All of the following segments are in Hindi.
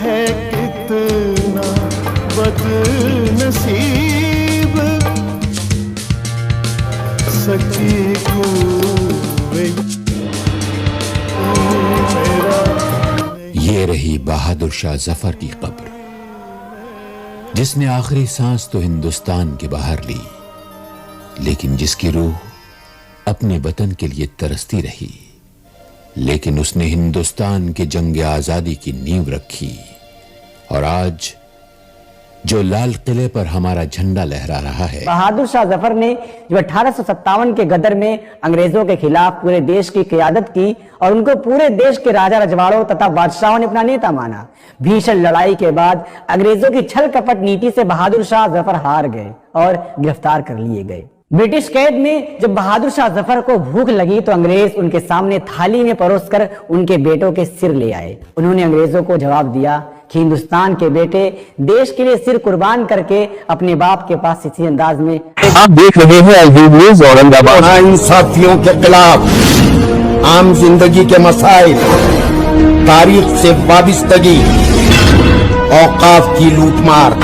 है कितना बदनसीब सकी को ये रही बहादुर शाह जफर की कब्र, जिसने आखिरी सांस तो हिंदुस्तान के बाहर ली, लेकिन जिसकी रूह अपने वतन के लिए तरसती रही। लेकिन उसने हिंदुस्तान के जंग आजादी की नींव रखी, और आज जो लाल किले पर हमारा झंडा लहरा रहा है। बहादुर शाह जफर ने जो 1857 के गदर में अंग्रेजों के खिलाफ पूरे देश की क़यादत की और उनको पूरे देश के राजा रजवाड़ों तथा बादशाहों ने अपना नेता माना। भीषण लड़ाई के बाद अंग्रेजों की छल कपट नीति से बहादुर शाह जफर हार गए और गिरफ्तार कर लिए गए। ब्रिटिश कैद में जब बहादुर शाह जफर को भूख लगी तो अंग्रेज उनके सामने थाली में परोसकर उनके बेटों के सिर ले आए। उन्होंने अंग्रेजों को जवाब दिया कि हिंदुस्तान के बेटे देश के लिए सिर कुर्बान करके अपने बाप के पास इसी अंदाज में। आप देख रहे हैं अल्वीव न्यूज़ औरंगाबाद। नाइंसाफियों के खिलाफ आम जिंदगी के मसाइल, तारीख से वाबिस्तगी, औकाफ की लूटमार।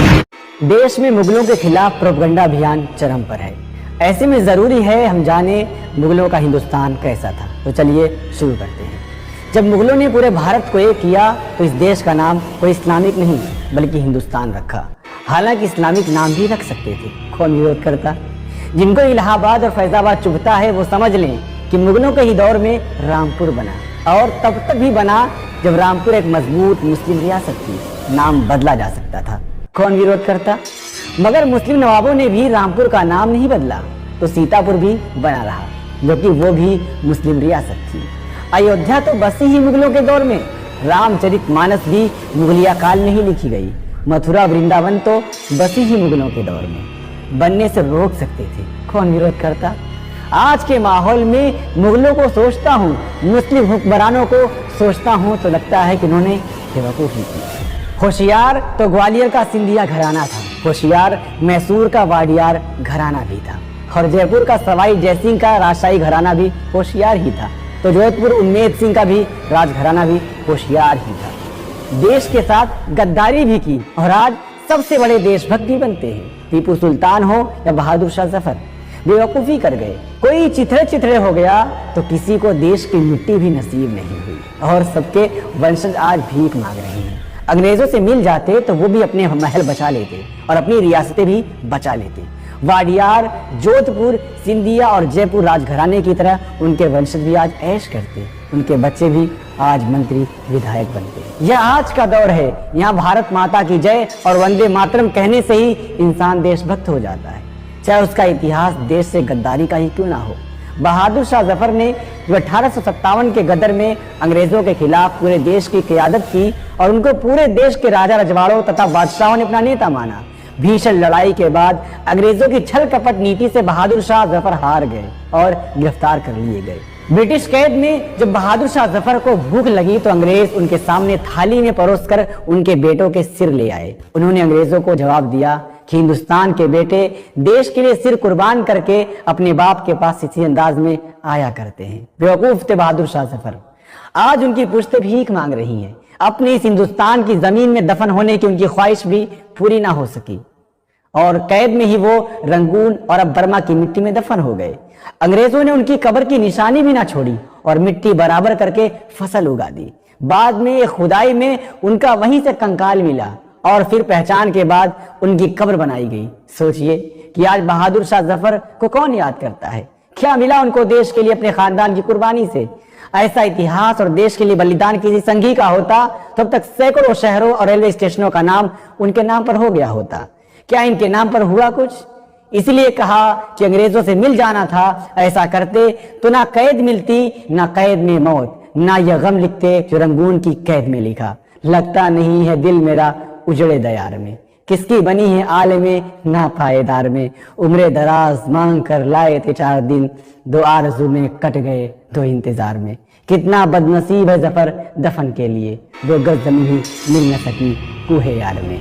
देश में मुगलों के खिलाफ प्रोपगंडा अभियान चरम पर है। ऐसे में जरूरी है हम जाने मुगलों का हिंदुस्तान कैसा था। तो चलिए शुरू करते हैं। जब मुगलों ने पूरे भारत को एक किया तो इस देश का नाम कोई इस्लामिक नहीं बल्कि हिंदुस्तान रखा। हालांकि इस्लामिक नाम भी रख सकते थे, कौन विरोध करता। जिनको इलाहाबाद और फैजाबाद चुभता है वो समझ लें कि मुगलों के ही दौर में रामपुर बना, और तब तक भी बना जब रामपुर एक मजबूत मुस्लिम रियासत थी। नाम बदला जा सकता था, कौन विरोध करता। मगर मुस्लिम नवाबों ने भी रामपुर का नाम नहीं बदला तो सीतापुर भी बना रहा, जो कि वो भी मुस्लिम रियासत थी। अयोध्या तो बसी ही मुगलों के दौर में। रामचरितमानस भी मुगलिया काल में ही लिखी गई। मथुरा वृंदावन तो बसी ही मुगलों के दौर में। बनने से रोक सकते थे, कौन विरोध करता। आज के माहौल में मुगलों को सोचता हूँ, मुस्लिम हुक्मरानों को सोचता हूँ तो लगता है कि उन्होंने बेवकूफ़ी की। होशियार तो ग्वालियर का सिंधिया घराना था, होशियार मैसूर का वाडियार घराना भी था, और जयपुर का सवाई जयसिंह का राजशाही घराना भी होशियार ही था। तो जोधपुर उम्मेद सिंह का भी राजघराना भी होशियार ही था। देश के साथ गद्दारी भी की और आज सबसे बड़े देशभक्त भी बनते हैं। टीपू सुल्तान हो या बहादुर शाह जफर, बेवकूफ़ी कर गए। कोई चिथड़े चिथड़े हो गया तो किसी को देश की मिट्टी भी नसीब नहीं हुई, और सबके वंशज आज भीख मांग रहे हैं। अंग्रेजों से मिल जाते तो वो भी अपने महल बचा लेते और अपनी रियासतें भी बचा लेते। वाडियार, जोधपुर, सिंधिया और जयपुर राजघराने की तरह उनके वंशज भी आज ऐश करते, उनके बच्चे भी आज मंत्री विधायक बनते। यह आज का दौर है। यहाँ भारत माता की जय और वंदे मातरम कहने से ही इंसान देशभक्त हो जाता है, चाहे उसका इतिहास देश से गद्दारी का ही क्यों ना हो। बहादुर शाह जफर ने जो 1857 के गदर में अंग्रेजों के खिलाफ पूरे देश की क़यादत की और उनको पूरे देश के राजा रजवाड़ों तथा बादशाहों ने अपना नेता माना। भीषण लड़ाई के बाद अंग्रेजों की छल कपट नीति से बहादुर शाह जफर हार गए और गिरफ्तार कर लिए गए। ब्रिटिश कैद में जब बहादुर शाह जफर को भूख लगी तो अंग्रेज उनके सामने थाली में परोसकर उनके बेटों के सिर ले आए। उन्होंने अंग्रेजों को जवाब दिया कि हिंदुस्तान के बेटे देश के लिए सिर कुर्बान करके अपने बाप के पास इसी अंदाज में आया करते हैं। बेवकूफ थे बहादुर शाह जफर। आज उनकी पुश्तें भीख मांग रही हैं। अपनी इस हिंदुस्तान की जमीन में दफन होने की उनकी ख्वाहिश भी पूरी ना हो सकी और कैद में ही वो रंगून और अब बर्मा की मिट्टी में दफन हो गए। अंग्रेजों ने उनकी कब्र की निशानी भी ना छोड़ी और मिट्टी बराबर करके फसल उगा दी। बाद में एक खुदाई में उनका वहीं से कंकाल मिला और फिर पहचान के बाद उनकी कब्र बनाई गई। सोचिए कि आज बहादुर शाह जफर को कौन याद करता है। क्या मिला उनको देश के लिए अपने खानदान की कुर्बानी से। ऐसा इतिहास और देश के लिए बलिदान किसी संघी का होता तब तक सैकड़ों शहरों और रेलवे स्टेशनों का नाम उनके नाम पर हो गया होता। क्या इनके नाम पर हुआ कुछ? इसलिए कहा कि अंग्रेजों से मिल जाना था। ऐसा करते तो ना कैद मिलती, ना कैद में मौत, ना यह गम लिखते जो रंगून की कैद में लिखा। लगता नहीं है दिल मेरा उजड़े दयार में, किसकी बनी है आलमे ना पायेदार में। उम्र दराज मांग कर लाए थे 4 दिन, 2 आरज़ू में कट गए 2 इंतजार में। कितना बदनसीब है जफर दफन के लिए, 2 गज जमीन मिल न सकी कूहे यार में।